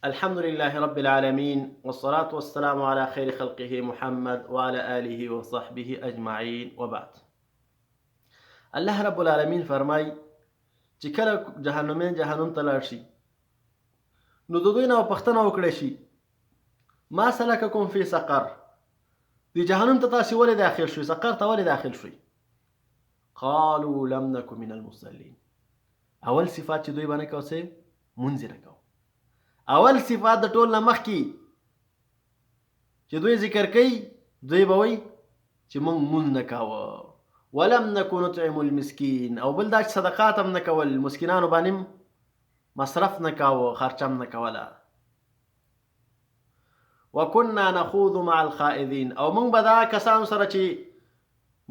الحمد لله رب العالمين والصلاة والسلام على خير خلقه محمد وعلى آله وصحبه أجمعين وبعد. الله رب العالمين فرمای چې کله جهنميان جهنم ته لاړ شي نو د دوی نه پوښتنه وکړي شي ما سلککم فی سقر، دی جهنم ته تاسو ولې داخل شوي، سقر ته ولې داخل شوي؟ قالوا لم نكن من المصلين. اول صفات چې دوی باندې کوسه مونږ نه کوو. اول صفات د ټول نه مخکې چې دوی ذکر کوي دوی به وایي چې مونږ مونږ نه کاوه. ولم نكن نطعم المسكين، او بل دا چې صدقات هم نه کول، مسکینانو باندې مصرف نه کاوه، خرچه هم نه کوله. وكنا نخوض مع الخائضين، او مونږ به دا کسانو سره چې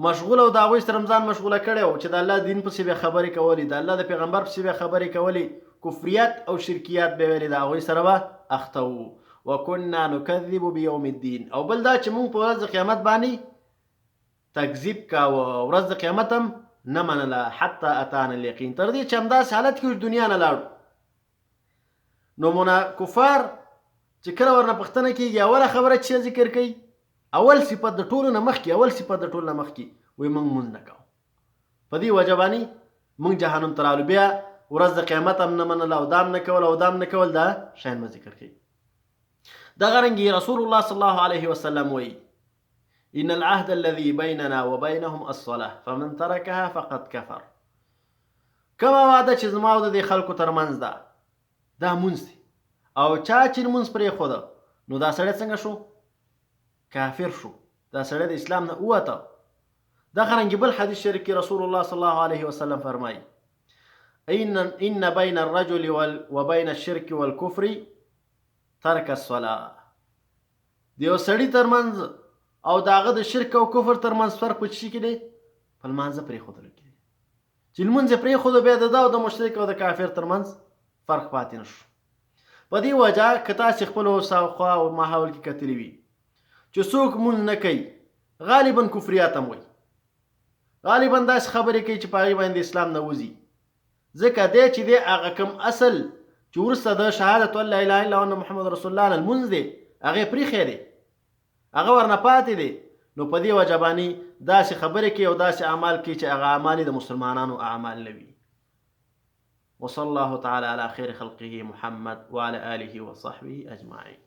مشغول او د هغوی سره ځان مشغوله کړی و چې د الله دین پسې به خبرې کولې، د الله د پیغمبر پسې به خبرې کولې، کفریات او شرکیات به ویلې، د هغوی سره به اخته وو. وكنا نكذب بيوم الدين، او بل دا چې مونږ په ورځ د قیامت باندې تکذیب کاوه، ورځ د قیامت هم نه منله، حتی اتانا الیقین، تر دې چې همداسې حالت کې دنیا نه لاړو. نو کفار چې کله ورنه پوښتنه کېږي اوله خبره چې ذکر کوي، اول صفت د ټولو نه مخکې، اول صفت د ټولو نه مخکې وایي موږ مونځ نه کوو. په دې وجه باندې موږ جهنم ته رالو، بیا ورځ د قیامت هم نه منله، او دام نه کول، او دام نه کول، دا شیان به ذکر کوي. دغه رنګې رسول الله صلی الله علیه وسلم وایي ان العهد الذي بيننا وبينهم الصلاة فمن تركها فقد كفر. کومه وعده چې زما او د دې خلکو ترمنځ ده دا مونځ دی، او چا چې لمونځ پرېښوده نو دا سړی څنګه شو؟ کافر شو، دا سړی د اسلام نه ووته. دغه رنګې بل حدیث شریف کې رسول الله صلی الله علیه وسلم فرمایي ان بین الرجل وبین الشرک والکفر ترک الصلاة. د یو سړي ترمنځ او د هغه د شرک او کفر ترمنځ فرق په څه کې دی؟ په لمانځه پرېښودلو کې دی. چې لمونځ یې پرېښودو بیا د ده او د مشرک او د کافر ترمنځ فرق پاتې نه شو. په دې وجه که تاسې خپلو شاوخوا او ماحول کې کتلي وي چې څوک مونځ نه کوي، غالبا کفریات هم وایي، غالبا داسې خبرې کوي چې په هغې باندې اسلام نه وځي، ځکه دی چې دی هغه کوم اصل چې وروسته د شهادت ان لا اله الا الله وان محمد رسول الله نه لمونځ دی هغې پرېښی دی، هغه ورنه پاتې دی. نو په دې وجه باندې داسې خبرې کوي او داسې اعمال کوي چې هغه اعمال د مسلمانانو اعمال نه وي. وصلى الله تعالى على خير خلقه محمد وعلى آله وصحبه أجمعين.